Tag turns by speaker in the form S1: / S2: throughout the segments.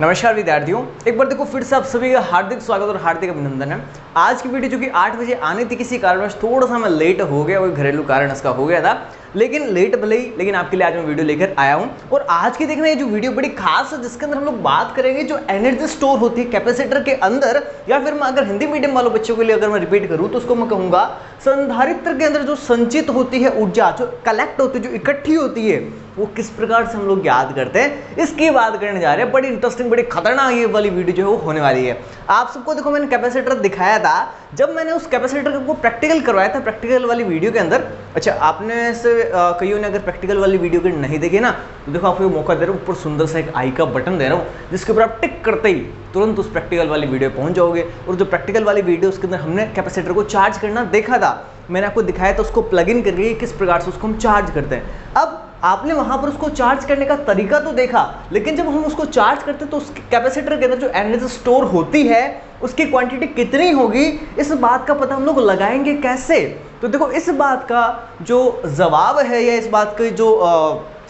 S1: नमस्कार विद्यार्थियों, एक बार देखो फिर से आप सभी का हार्दिक स्वागत और हार्दिक अभिनंदन है। आज की वीडियो जो कि 8 बजे आनी थी, किसी कारणवश थोड़ा सा मैं लेट हो गया, वो घरेलू कारण इसका हो गया था, लेकिन लेट भले ही, लेकिन आपके लिए आज मैं वीडियो लेकर आया हूं। और आज की देखना ये जो वीडियो बड़ी खास है, जिसके अंदर हम लोग बात करेंगे जो एनर्जी स्टोर होती है कैपेसिटर के अंदर, या फिर मैं अगर हिंदी मीडियम वालों बच्चों के लिए अगर मैं रिपीट करूं तो उसको मैं कहूंगा संधारित्र के अंदर जो संचित होती है ऊर्जा, जो कलेक्ट होती है, जो इकट्ठी होती है, वो किस प्रकार से हम लोग याद करते हैं, इसकी बात करने जा रहे हैं। बड़ी इंटरेस्टिंग, बड़ी खतरनाक ये वाली वीडियो जो है वो होने वाली है। आप सबको देखो मैंने कैपेसिटर दिखाया था, जब मैंने उस कैपेसिटर को प्रैक्टिकल करवाया था प्रैक्टिकल वाली वीडियो के अंदर। अच्छा, आपने से कईयों ने अगर प्रैक्टिकल वाली वीडियो के नहीं देखी ना, तो देखो आपको मौका दे रहा हूँ, ऊपर सुंदर सा एक आई का बटन दे रहा हूँ, जिसके ऊपर आप टिक करते ही तुरंत उस प्रैक्टिकल वाली वीडियो पहुंच जाओगे। और जो प्रैक्टिकल वाली वीडियो, उसके अंदर हमने कैपेसिटर को चार्ज करना देखा था, मैंने आपको दिखाया था उसको प्लग इन करके किस प्रकार से उसको हम चार्ज करते हैं। अब आपने वहां पर उसको चार्ज करने का तरीका तो देखा, लेकिन जब हम उसको चार्ज करते हैं तो उस कैपेसिटर के अंदर जो एनर्जी स्टोर होती है उसकी क्वांटिटी कितनी होगी, इस बात का पता हम लोग लगाएंगे कैसे। तो देखो, इस बात का जो जवाब है या इस बात का जो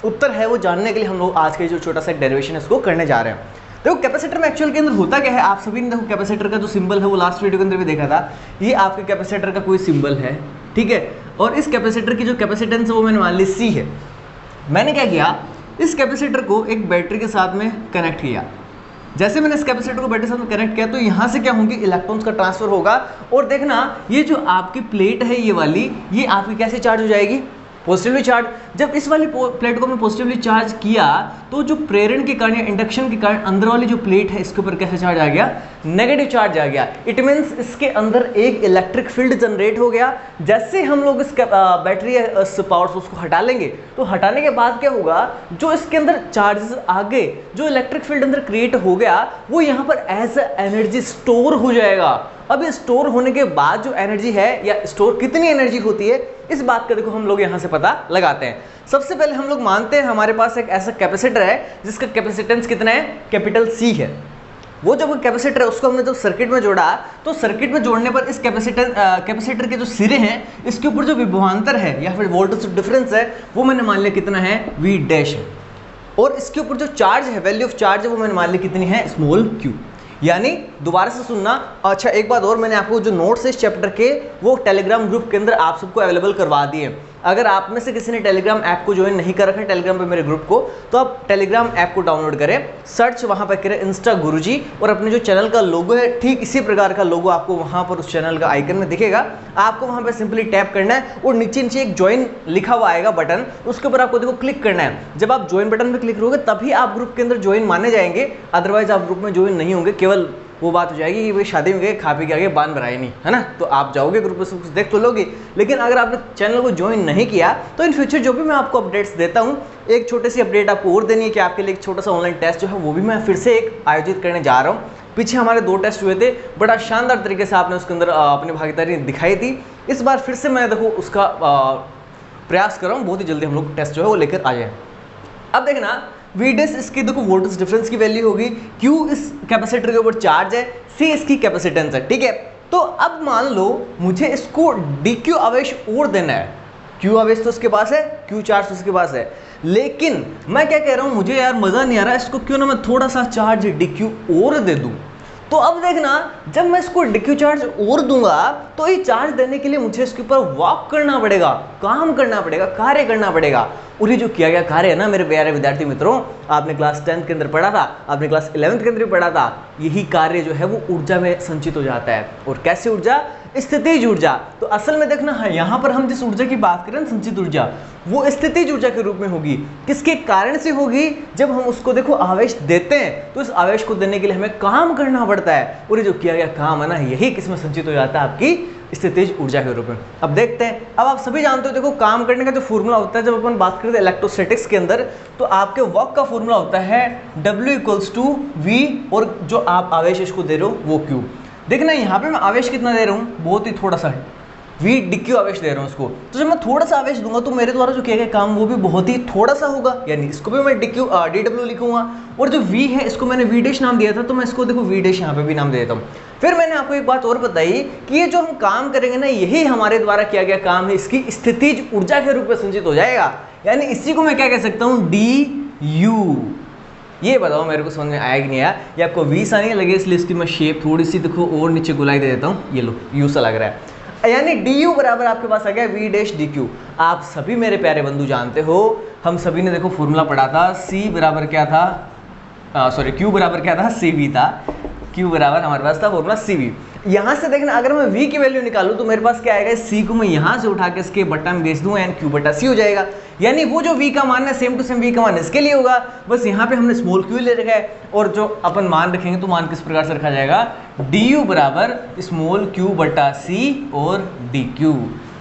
S1: उत्तर है वो जानने के लिए हम लोग आज के जो छोटा सा डेरिवेशन है उसको करने जा रहे हैं। देखो कैपेसिटर में एक्चुअल के अंदर होता क्या है, आप सभी ने देखो कैपेसिटर का जो सिंबल है वो लास्ट वीडियो के अंदर भी देखा था। ये आपके कैपेसिटर का कोई सिंबल है, ठीक है। और इस कैपेसिटर की जो कैपेसिटेंस है वो मैंने मान ली C है। मैंने क्या किया, इस कैपेसिटर को एक बैटरी के साथ में कनेक्ट किया। जैसे मैंने इस कैपेसिटर को बैटरी के साथ में कनेक्ट किया तो यहाँ से क्या होंगे, इलेक्ट्रॉन्स का ट्रांसफर होगा। और देखना, ये जो आपकी प्लेट है ये वाली, ये आपकी कैसे चार्ज हो जाएगी, पॉजिटिवली चार्ज। जब इस वाली प्लेट को मैं पॉजिटिवली चार्ज किया तो जो प्रेरण के कारण या इंडक्शन के कारण अंदर वाली जो प्लेट है इसके ऊपर कैसे चार्ज आ गया, नेगेटिव चार्ज आ गया। इट मीन्स इसके अंदर एक इलेक्ट्रिक फील्ड जनरेट हो गया। जैसे हम लोग इस बैटरी इस पावर सोर्स को हटा लेंगे तो हटाने के बाद क्या होगा, जो इसके अंदर चार्जेस आ गए, जो इलेक्ट्रिक फील्ड अंदर क्रिएट हो गया, वो यहाँ पर एज एनर्जी स्टोर हो जाएगा। अब स्टोर होने के बाद जो एनर्जी है या स्टोर कितनी एनर्जी होती है, इस बात का देखो हम लोग यहां से पता लगाते हैं। सबसे पहले हम लोग मानते हैं हमारे पास एक ऐसा कैपेसिटर है जिसका कैपेसिटेंस कितना है, कैपिटल C है। वो जब कैपेसिटर है उसको हमने जब सर्किट में जोड़ा तो सर्किट में जोड़ने पर इस कैपेसिटर के जो सिरे हैं इसके ऊपर जो विभवांतर है या फिर वोल्टेज डिफरेंस है वो मैंने मान लिया कितना है, V डैश है। और इसके ऊपर जो चार्ज है, वैल्यू ऑफ चार्ज है, वो मैंने मान ली कितनी है, स्मॉल q। यानी दोबारा से सुनना। अच्छा, एक बात और, मैंने आपको जो नोट्स है इस चैप्टर के वो टेलीग्राम ग्रुप के अंदर आप सबको अवेलेबल करवा दिए। अगर आप में से किसी ने टेलीग्राम ऐप को ज्वाइन नहीं कर रखा है टेलीग्राम पे मेरे ग्रुप को, तो आप टेलीग्राम ऐप को डाउनलोड करें, सर्च वहां पर करें इंस्टा गुरुजी, और अपने जो चैनल का लोगो है ठीक इसी प्रकार का लोगो आपको वहां पर उस चैनल का आइकन में दिखेगा। आपको वहां पर सिंपली टैप करना है और नीचे नीचे एक ज्वाइन लिखा हुआ आएगा बटन, उसके ऊपर आपको देखो क्लिक करना है। जब आप ज्वाइन बटन पर क्लिक करोगे तभी आप ग्रुप के अंदर ज्वाइन माने जाएंगे, अदरवाइज आप ग्रुप में ज्वाइन नहीं होंगे। केवल वो बात हो जाएगी कि भाई शादी में गए, खा पी के आगे बांध भराए नहीं, है ना, तो आप जाओगे ग्रुप में सब कुछ देख तो लोगे। लेकिन अगर आपने चैनल को ज्वाइन नहीं किया तो इन फ्यूचर जो भी मैं आपको अपडेट्स देता हूँ, एक छोटी सी अपडेट आपको और देनी है कि आपके लिए एक छोटा सा ऑनलाइन टेस्ट जो है वो भी मैं फिर से एक आयोजित करने जा रहा हूँ। पीछे हमारे 2 टेस्ट हुए थे, बड़ा शानदार तरीके से आपने उसके अंदर अपनी भागीदारी दिखाई थी। इस बार फिर से मैं देखो उसका प्रयास कर रहा हूँ, बहुत ही जल्दी हम लोग टेस्ट जो है वो लेकर आ जाए। अब देखना, V डैश इसकी देखो वोल्टेज डिफरेंस की वैल्यू होगी, Q इस कैपेसिटर के ऊपर चार्ज है, C इसकी कैपेसिटेंस है, ठीक है। तो अब मान लो मुझे इसको dq आवेश और देना है, Q आवेश तो उसके पास है, Q चार्ज उसके पास है, लेकिन मैं क्या कह रहा हूं, मुझे यार मजा नहीं आ रहा, इसको क्यों ना मैं थोड़ा सा चार्ज dq और दे दूं। तो अब देखना, जब मैं इसको dq चार्ज और दूंगा तो ये चार्ज देने के लिए मुझे इसके ऊपर वर्क करना पड़ेगा, काम करना पड़ेगा, कार्य करना पड़ेगा। और ये जो किया गया कार्य है ना मेरे प्यारे विद्यार्थी मित्रों, आपने क्लास 10th के अंदर पढ़ा था, आपने क्लास 11th के अंदर भी पढ़ा था, यही कार्य जो है वो ऊर्जा में संचित हो जाता है। और कैसी ऊर्जा, स्थितिज ऊर्जा। तो असल में देखना है, यहाँ पर हम जिस ऊर्जा की बात करें संचित ऊर्जा, वो स्थितिज ऊर्जा के रूप में होगी। किसके कारण से होगी, जब हम उसको देखो आवेश देते हैं तो इस आवेश को देने के लिए हमें काम करना पड़ता है, और ये जो किया गया काम है ना, यही किसमें संचित हो जाता है, आपकी स्थितिज ऊर्जा के रूप में। अब देखते हैं, अब आप सभी जानते हो देखो काम करने का जो फॉर्मूला होता है, जब अपन बात करते हैं इलेक्ट्रोस्टैटिक्स के अंदर, तो आपके वर्क का फॉर्मूला होता है W = V, और जो आप आवेश इसको दे रहे हो वो Q। देखना यहाँ पे मैं आवेश कितना दे रहा हूँ, बहुत ही थोड़ा सा V dq आवेश दे रहा हूँ इसको। तो जब मैं थोड़ा सा आवेश दूंगा तो मेरे द्वारा जो किया गया काम वो भी बहुत ही थोड़ा सा होगा, यानी इसको भी मैं dw लिखूंगा। और जो V है इसको मैंने V डैश नाम दिया था, तो मैं इसको देखो V डैश यहाँ पे भी नाम दे देता हूँ। फिर मैंने आपको एक बात और बताई कि ये जो हम काम करेंगे ना, यही हमारे द्वारा किया गया काम है, इसकी स्थितिज ऊर्जा के रूप में संचित हो जाएगा। यानी इसी को मैं क्या कह सकता हूँ, du। ये बताओ मेरे को समझ में आया कि नहीं आया, ये आपको वी सा नहीं लगे, इसलिए इसकी मैं शेप थोड़ी सी देखो और नीचे गुलाई दे देता हूँ, ये लो यू सा लग रहा है। यानी डी यू बराबर आपके पास आ गया वी डैश डी क्यू। आप सभी मेरे प्यारे बंधु जानते हो, हम सभी ने देखो फॉर्मूला पढ़ा था, सी बराबर क्या था, सॉरी क्यू बराबर क्या था, सी वी था। क्यू बराबर हमारे पास था फॉर्मूला सी वी। यहाँ से देखना अगर मैं v की वैल्यू निकालूं तो मेरे पास क्या आएगा, c को मैं यहाँ से उठा के इसके बट्टा में बेच दूं एंड q बट्टा c हो जाएगा। यानी वो जो v का मान है सेम टू सेम v का मान इसके लिए होगा, बस यहाँ पे हमने स्मॉल q ले रखा है और जो अपन मान रखेंगे तो मान किस प्रकार से रखा जाएगा, du बराबर स्मॉल q बट्टा c और dq।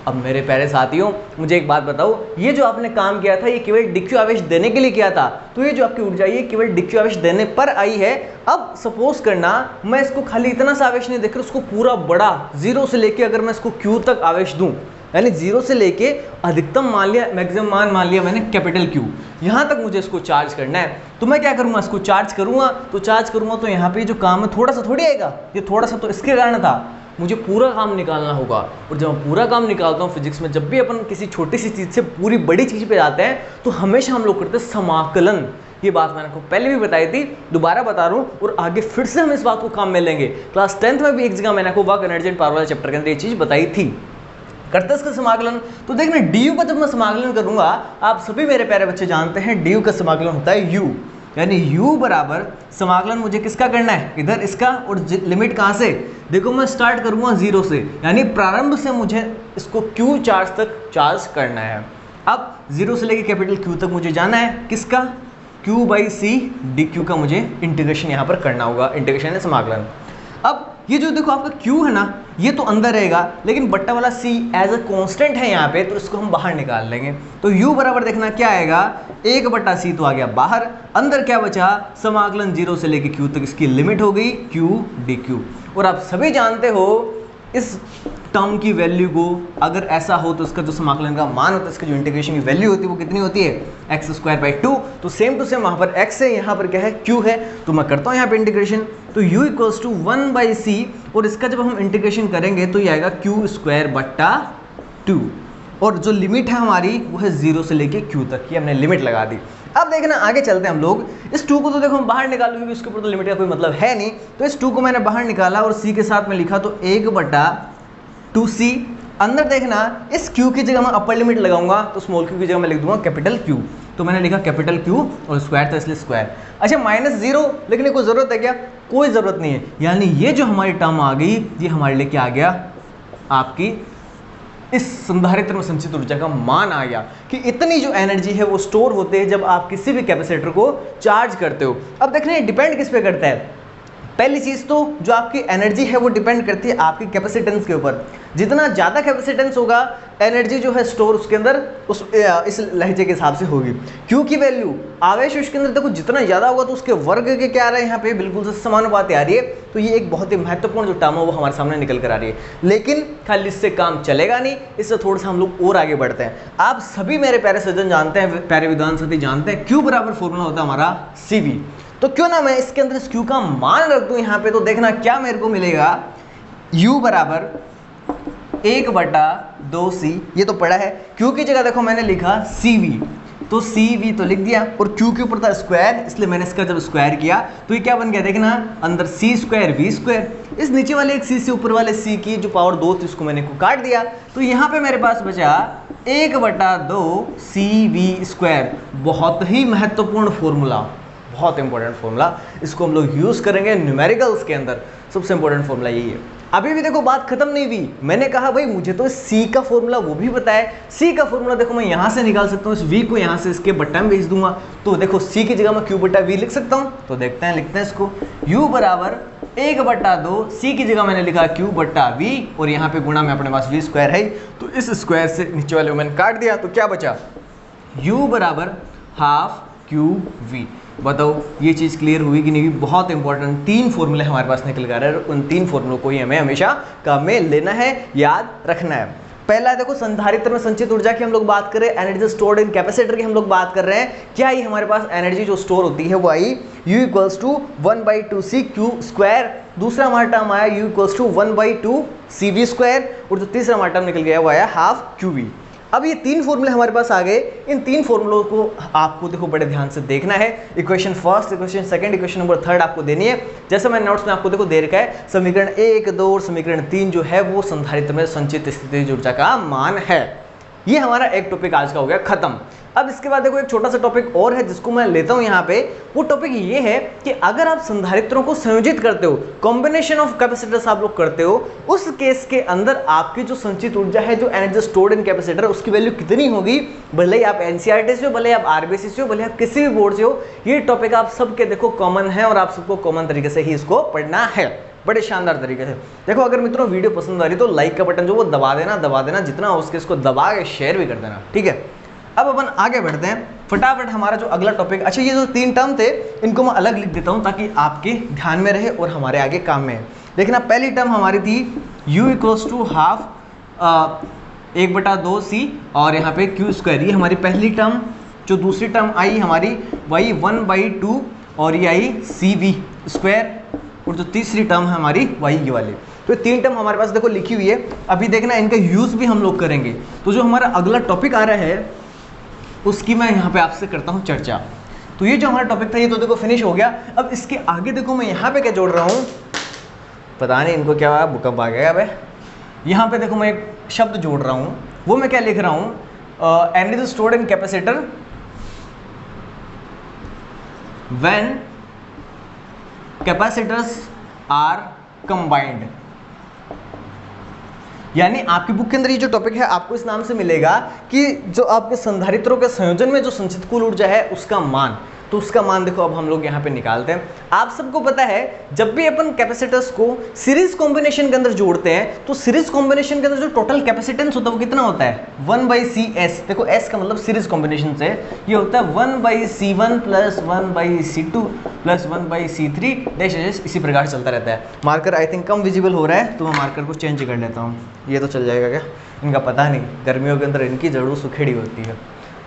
S1: अब मेरे प्यारे साथियों मुझे एक बात बताओ, ये जो आपने काम किया था ये केवल डिक्यू आवेश देने के लिए किया था, तो ये जो आपकी ऊर्जा ये केवल डिक्यू आवेश देने पर आई है। अब सपोज करना मैं इसको खाली इतना सा आवेश नहीं देकर उसको पूरा बड़ा जीरो से लेके अगर मैं इसको क्यू तक आवेश दूं, यानी जीरो से लेके अधिकतम मान लिया, मैक्सिमम मान लिया मैंने कैपिटल क्यू, यहाँ तक मुझे इसको चार्ज करना है, तो मैं क्या करूँगा, इसको चार्ज करूँगा तो यहाँ पे जो काम है थोड़ा सा थोड़ी आएगा, ये थोड़ा सा तो इसके कारण था, मुझे पूरा काम निकालना होगा। और जब मैं पूरा काम निकालता हूँ फिजिक्स में, जब भी अपन किसी छोटी सी चीज़ से पूरी बड़ी चीज़ पे जाते हैं तो हमेशा हम लोग करते हैं समाकलन। ये बात मैंने आपको पहले भी बताई थी, दोबारा बता रहा हूँ, और आगे फिर से हम इस बात को काम में लेंगे। क्लास 10th में भी एक जगह मैंने आपको वर्क एनर्जी एंड पावर वाले चैप्टर के अंदर ये चीज़ बताई थी। करते इसका समाकलन, तो देखना डी का जब मैं समाकलन करूंगा, आप सभी मेरे प्यारे बच्चे जानते हैं डी का समाकलन होता है यू, यानी u बराबर समाकलन मुझे किसका करना है, इधर इसका, और लिमिट कहाँ से, देखो मैं स्टार्ट करूँगा जीरो से, यानी प्रारंभ से मुझे इसको q चार्ज तक चार्ज करना है। अब जीरो से लेके कैपिटल Q तक मुझे जाना है, किसका, q by C D Q का मुझे इंटीग्रेशन यहाँ पर करना होगा, इंटीग्रेशन है समाकलन। अब ये जो देखो आपका q है ना, ये तो अंदर रहेगा, लेकिन बट्टा वाला c एज अ कांस्टेंट है यहाँ पे, तो इसको हम बाहर निकाल लेंगे। तो u बराबर देखना क्या आएगा, 1 बट्टा c तो आ गया बाहर, अंदर क्या बचा, समाकलन जीरो से लेके q तक इसकी लिमिट हो गई q dq। और आप सभी जानते हो इस टर्म की वैल्यू को अगर ऐसा हो तो इसका जो समाकलन का मान होता है, इसका जो इंटीग्रेशन की वैल्यू होती है वो कितनी होती है, x² 2। तो सेम टू सेम वहाँ पर x है, यहाँ पर क्या है q है, तो मैं करता हूँ यहाँ पे इंटीग्रेशन, तो u इक्वल्स टू 1/c, और इसका जब हम इंटीग्रेशन करेंगे तो ये आएगा q² बट्टा 2, और जो लिमिट है हमारी वो है जीरो से लेके q तक की, हमने लिमिट लगा दी। अब देखना आगे चलते हैं हम लोग, इस 2 को तो देखो हम बाहर निकाल लूँगी, इसके ऊपर तो लिमिट का कोई मतलब है नहीं, तो इस 2 को मैंने बाहर निकाला और c के साथ में लिखा, तो 1 बटा 2c। अंदर देखना इस q की जगह मैं अपर लिमिट लगाऊंगा तो स्मॉल q की जगह मैं लिख दूंगा कैपिटल Q, तो मैंने लिखा कैपिटल Q और स्क्वायर था इसलिए स्क्वायर। अच्छा -0 लिखने को जरूरत है क्या, कोई ज़रूरत नहीं है, यानी ये जो हमारी टर्म आ गई ये हमारे लिए क्या आ गया, आपकी इस संधारित्र में संचित ऊर्जा का मान आ गया कि इतनी जो एनर्जी है वो स्टोर होते हैं जब आप किसी भी कैपेसिटर को चार्ज करते हो। अब देखना ये डिपेंड किस पे करता है, पहली चीज़ तो जो आपकी एनर्जी है वो डिपेंड करती है आपकी कैपेसिटेंस के ऊपर। जितना ज़्यादा कैपेसिटेंस होगा एनर्जी जो है स्टोर उसके अंदर उस इस लहजे के हिसाब से होगी। क्यू की वैल्यू आवेश उसके अंदर देखो जितना ज़्यादा होगा तो उसके वर्ग के क्या आ रहा है यहाँ पे बिल्कुल से समानुपाती आ रही है। तो ये एक बहुत ही महत्वपूर्ण जो टर्म है वो हमारे सामने निकल कर आ रही है, लेकिन खाली इससे काम चलेगा नहीं, इससे थोड़ा सा हम लोग और आगे बढ़ते हैं। आप सभी मेरे प्यारे सज्जन जानते हैं, प्यारे विद्वान साथी जानते हैं, क्यू बराबर फॉर्मूला होता है हमारा CV। तो क्यों ना मैं इसके अंदर इस Q का मान रख दूं यहाँ पे, तो देखना क्या मेरे को मिलेगा, U बराबर 1/2c, ये तो पड़ा है, Q की जगह देखो मैंने लिखा CV, तो CV तो लिख दिया और Q के ऊपर था स्क्वायर, इसलिए मैंने इसका जब स्क्वायर किया तो ये क्या बन गया, देखना अंदर c² v², इस नीचे वाले एक c से ऊपर वाले c की जो पावर 2 थी उसको मैंने को काट दिया, तो यहाँ पे मेरे पास बचा 1/2cv²। बहुत ही महत्वपूर्ण फॉर्मूला, बहुत इंपॉर्टेंट फॉर्मूला, इसको हम लोग यूज करेंगे न्यूमेरिकल्स के अंदर, सबसे इंपॉर्टेंट फॉर्मूला यही है। अभी भी देखो बात खत्म नहीं हुई, मैंने कहा भाई मुझे तो C का फॉर्मूला वो भी पता है, C का फॉर्मूला देखो मैं यहाँ से निकाल सकता हूँ, इस V को यहाँ से इसके बट्टा में भेज दूंगा, तो देखो C की जगह मैं Q/V लिख सकता हूँ। तो देखते हैं, लिखते हैं इसको, U बराबर 1/2, C की जगह मैंने लिखा Q/V और यहाँ पे गुणा में अपने पास V² है, तो इस स्क्वायर से नीचे वाले को मैंने काट दिया, तो क्या बचा, U बराबर ½ QV। बताओ ये चीज़ क्लियर हुई कि नहीं। बहुत इंपॉर्टेंट 3 फॉर्मूले हमारे पास निकल कर रहे हैं, उन 3 फॉर्मूलों को ही हमें हमेशा काम में लेना है, याद रखना है। पहला देखो संधारित्र में संचित ऊर्जा की हम लोग बात कर रहे हैं, एनर्जी स्टोर्ड इन कैपेसिटर की हम लोग बात कर रहे हैं। क्या ही हमारे पास एनर्जी जो स्टोर होती है वो आई U equals to 1/2c Q²। दूसरा हमारा टर्म आया U इक्वल्स टू 1/2 CV², और जो तीसरा हमारा टर्म निकल गया वो आया ½ QV। अब ये 3 फॉर्मूले हमारे पास आ गए। इन 3 फॉर्मूलों को आपको देखो बड़े ध्यान से देखना है। Equation first, equation second, equation number third आपको देनी है। जैसे मैंने नोट्स में आपको देखो दे रखा है, समीकरण 1, 2 और समीकरण 3 जो है वो संधारित्र में संचित स्थितिज ऊर्जा का मान है। ये हमारा एक टॉपिक आज का हो गया खत्म। अब इसके बाद देखो एक छोटा सा टॉपिक और है जिसको मैं लेता हूं यहाँ पे। वो टॉपिक ये है कि अगर आप संधारित्रों को संयोजित करते हो, कॉम्बिनेशन ऑफ कैपेसिटर्स आप लोग करते हो, उस केस के अंदर आपकी जो संचित ऊर्जा है, जो एनर्जी स्टोर्ड इन कैपेसिटर, उसकी वैल्यू कितनी होगी। भले ही आप एनसीईआरटी से हो, भले आप आरबीसी से हो, भले आप किसी भी बोर्ड से हो, ये टॉपिक आप सबके देखो कॉमन है और आप सबको कॉमन तरीके से ही इसको पढ़ना है, बड़े शानदार तरीके से। देखो अगर मित्रों वीडियो पसंद आ रही तो लाइक का बटन जो वो दबा देना, जितना हो उसके इसको दबा के शेयर भी कर देना, ठीक है। अब अपन आगे बढ़ते हैं फटाफट। हमारा जो अगला टॉपिक, अच्छा ये जो 3 टर्म थे इनको मैं अलग लिख देता हूं ताकि आपके ध्यान में रहे और हमारे आगे काम में है। देखना पहली टर्म हमारी थी u = ½ 1/2c और यहाँ पे q², ये हमारी पहली टर्म। जो दूसरी टर्म आई हमारी वही 1/2 और ये आई cv², और जो तीसरी टर्म है हमारी वही ये वाली। तो 3 टर्म हमारे पास देखो लिखी हुई है। अभी देखना इनका यूज भी हम लोग करेंगे। तो जो हमारा अगला टॉपिक आ रहा है उसकी मैं यहाँ पे आपसे करता हूँ चर्चा। तो ये जो हमारा टॉपिक था ये तो देखो फिनिश हो गया। अब इसके आगे देखो मैं यहाँ पे क्या जोड़ रहा हूँ, पता नहीं इनको क्या भूकंप आ गया। अब यहाँ पे देखो मैं एक शब्द जोड़ रहा हूँ, वो मैं क्या लिख रहा हूँ, energy stored in capacitor when capacitors are combined. यानी आपकी बुक के अंदर ये जो टॉपिक है आपको इस नाम से मिलेगा कि जो आपके संधारित्रों के संयोजन में जो संचित कुल ऊर्जा है उसका मान। तो उसका मान देखो अब हम लोग यहाँ पे निकालते हैं। आप सबको पता है जब भी अपन कैपेसिटर्स को सीरीज कॉम्बिनेशन के अंदर जोड़ते हैं तो सीरीज कॉम्बिनेशन के अंदर जो टोटल कैपेसिटेंस होता है वो कितना होता है, 1/CS। देखो S का मतलब सीरीज कॉम्बिनेशन से ये होता है 1/C1 + 1/C2 + 1/C3 डैश, इसी प्रकार चलता रहता है। Marker I think come visible हो रहा है तो मैं मार्कर को चेंज कर लेता हूँ। ये तो चल जाएगा क्या, इनका पता नहीं, गर्मियों के अंदर इनकी जरूर सुखेड़ी होती है।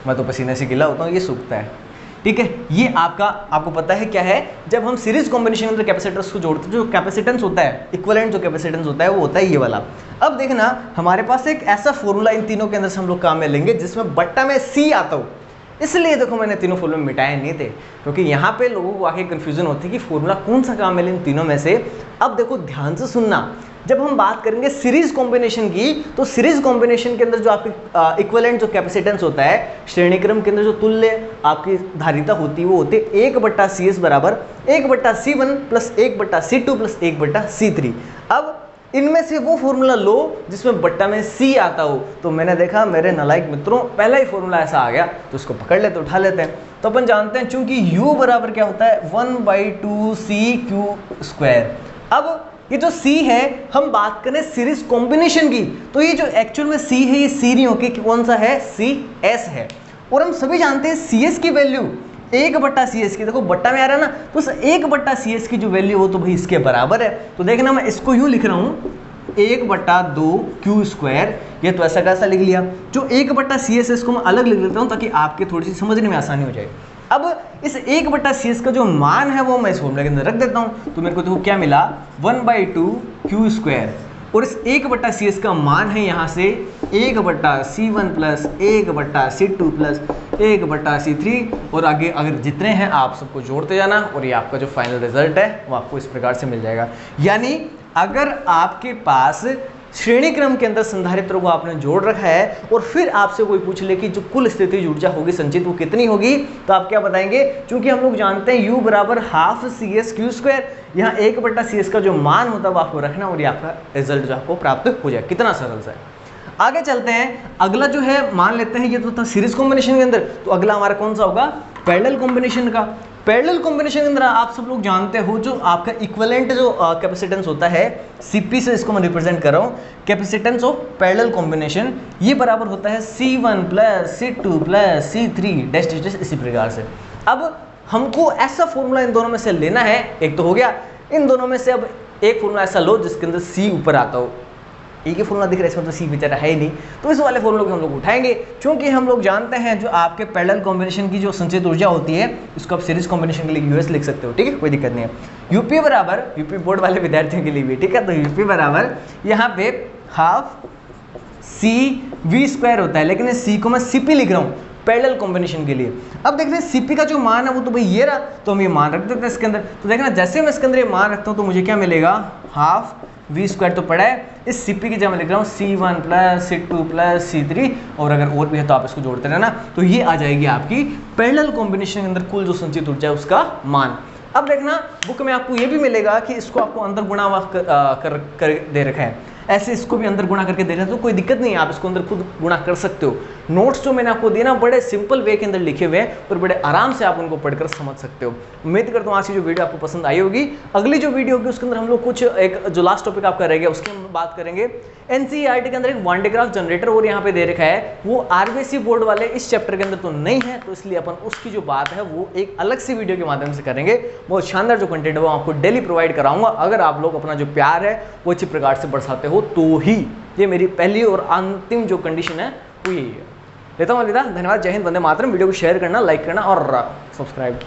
S1: मैं तो पसीने से गीला होता हूँ, ये सूखता है, ठीक है। ये आपको पता है क्या है, जब हम सीरीज कॉम्बिनेशन में कैपेसिटर्स को जोड़ते हैं जो कैपेसिटेंस होता है, इक्विवेलेंट जो कैपेसिटेंस होता है वो होता है ये वाला। अब देखना हमारे पास एक ऐसा फॉर्मूला इन तीनों के अंदर से हम लोग काम में लेंगे जिसमें बट्टा में C आता हो। इसलिए देखो मैंने तीनों फॉर्मूले मिटाए नहीं थे क्योंकि यहाँ पे लोगों को आके कंफ्यूजन होती है कि फॉर्मूला कौन सा काम में ले इन तीनों में से। अब देखो ध्यान से सुनना, जब हम बात करेंगे सीरीज कॉम्बिनेशन की तो सीरीज कॉम्बिनेशन के अंदर जो आपकी इक्विवेलेंट जो कैपेसिटेंस होता है, श्रेणी क्रम के अंदर जो तुल्य आपकी धारिता होती है वो होती है 1/CS = 1/C1 + 1/C2 + 1/C3। अब इनमें से वो फॉर्मूला लो जिसमें बट्टा में C आता हो। तो मैंने देखा मेरे नालायक मित्रों पहला ही फॉर्मूला ऐसा आ गया तो उसको पकड़ लेते, उठा लेते हैं। तो अपन जानते हैं चूंकि U बराबर क्या होता है 1/2CQ²। अब ये जो C है हम बात करें सीरीज कॉम्बिनेशन की तो ये जो एक्चुअल में C है ये C नहीं होके कौन सा है, CS है। और हम सभी जानते हैं CS की वैल्यू 1/CS की, देखो बट्टा में आ रहा है ना, तो उस 1/CS की जो वैल्यू हो तो भाई इसके बराबर है। तो देखना मैं इसको यूं लिख रहा हूँ 1/2Q²। ये तो ऐसा कैसा लिख लिया, जो 1/CS है इसको मैं अलग लिख लेता हूँ ताकि आपके थोड़ी सी समझने में आसानी हो जाए। अब इस 1/CS का जो मान है वो मैं इस फॉर्मूले के अंदर रख देता हूँ। तो मेरे को देखो क्या मिला 1/2Q², और इस 1/CS का मान है यहाँ से 1/C1 + 1/C2 + 1/C3, और आगे अगर जितने हैं आप सबको जोड़ते जाना और ये आपका जो फाइनल रिजल्ट है वो आपको इस प्रकार से मिल जाएगा। यानी अगर आपके पास श्रेणी क्रम के अंदर संधारित्रों को आपने जोड़ रखा है और फिर आपसे कोई पूछ ले कि जो कुल स्थितिज ऊर्जा होगी संचित वो कितनी होगी, तो आप क्या बताएंगे, क्योंकि हम लोग जानते हैं U = ½ यहाँ 1/CS का जो मान होता है वो आपको रखना और ये आपका रिजल्ट जो आपको प्राप्त हो जाए। कितना सरल सा है। आगे चलते हैं, अगला जो है मान लेते हैं ये तो था सीरीज कॉम्बिनेशन के अंदर, तो अगला हमारा कौन सा होगा, पैरेलल कॉम्बिनेशन का। पैरेलल कॉम्बिनेशन के अंदर आप सब लोग जानते हो जो आपका इक्विवेलेंट जो कैपेसिटेंस होता है Cp से इसको मैं रिप्रेजेंट कर रहा हूँ, कैपेसिटेंस ऑफ पैरेलल कॉम्बिनेशन, ये बराबर होता है C1 + C2 + C3 dash dash इसी प्रकार से। अब हमको ऐसा फॉर्मूला इन दोनों में से लेना है, एक तो हो गया, इन दोनों में से अब एक फॉर्मूला ऐसा लो जिसके अंदर C ऊपर आता हो। एक ही फॉर्मूला दिख रहा है इसमें तो C बेचारा है ही नहीं, तो इस वाले फॉर्मूले को हम लोग उठाएंगे। क्योंकि हम लोग जानते हैं जो आपके पैरेलल कॉम्बिनेशन की जो संचित ऊर्जा होती है इसको आप सीरीज कॉम्बिनेशन के लिए US लिख सकते हो, ठीक है, कोई दिक्कत नहीं है। यूपी बराबर, यूपी बोर्ड वाले विद्यार्थियों के लिए भी, ठीक है, तो यूपी बराबर यहाँ पे ½ सी वी स्क्वायर होता है, लेकिन इस सी को मैं सीपी लिख रहा हूँ पैरेलल कॉम्बिनेशन के लिए। अब देख रहे हैं सीपी का जो मान है वो तो भाई ये रहा, तो हम ये मान रख देते हैं इसके अंदर। तो देखना जैसे मैं इसके अंदर ये मान रखता हूँ तो मुझे क्या मिलेगा, हाफ वी स्क्वायर तो पड़ा है, इस सीपी की जगह मैं लिख रहा हूँ C1 plus C2 plus C3, और अगर और भी है तो आप इसको जोड़ते रहना, तो ये आ जाएगी आपकी पैरेलल कॉम्बिनेशन के अंदर कुल जो संचित ऊर्जा है उसका मान। अब देखना बुक में आपको ये भी मिलेगा कि इसको आपको अंदर गुणा कर दे रखा है, ऐसे इसको भी अंदर गुणा करके दे रहे हैं, तो कोई दिक्कत नहीं है, आप इसको अंदर खुद गुणा कर सकते हो। नोट्स जो मैंने आपको दिए ना बड़े सिंपल वे के अंदर लिखे हुए हैं और बड़े आराम से आप उनको पढ़कर समझ सकते हो। उम्मीद करता हूँ आज की जो वीडियो आपको पसंद आई होगी। अगली जो वीडियो होगी उसके अंदर हम लोग कुछ एक जो लास्ट टॉपिक आपका रह गया उसकी हम बात करेंगे। एनसीईआरटी के अंदर एक वन डे ग्राफ जनरेटर और यहाँ पे दे रखा है, वो आरबीसी बोर्ड वाले इस चैप्टर के अंदर तो नहीं है, तो इसलिए अपन उसकी जो बात है वो एक अलग सी वीडियो के माध्यम से करेंगे। बहुत शानदार जो कंटेंट है वो आपको डेली प्रोवाइड कराऊंगा। अगर आप लोग अपना जो प्यार है वो अच्छी प्रकार से बरसाते हो तो ही, ये मेरी पहली और अंतिम जो कंडीशन है वो यही है। लेता हूँ अलविदा, धन्यवाद, जय हिंद, वंदे मातरम। वीडियो को शेयर करना, लाइक करना और सब्सक्राइब।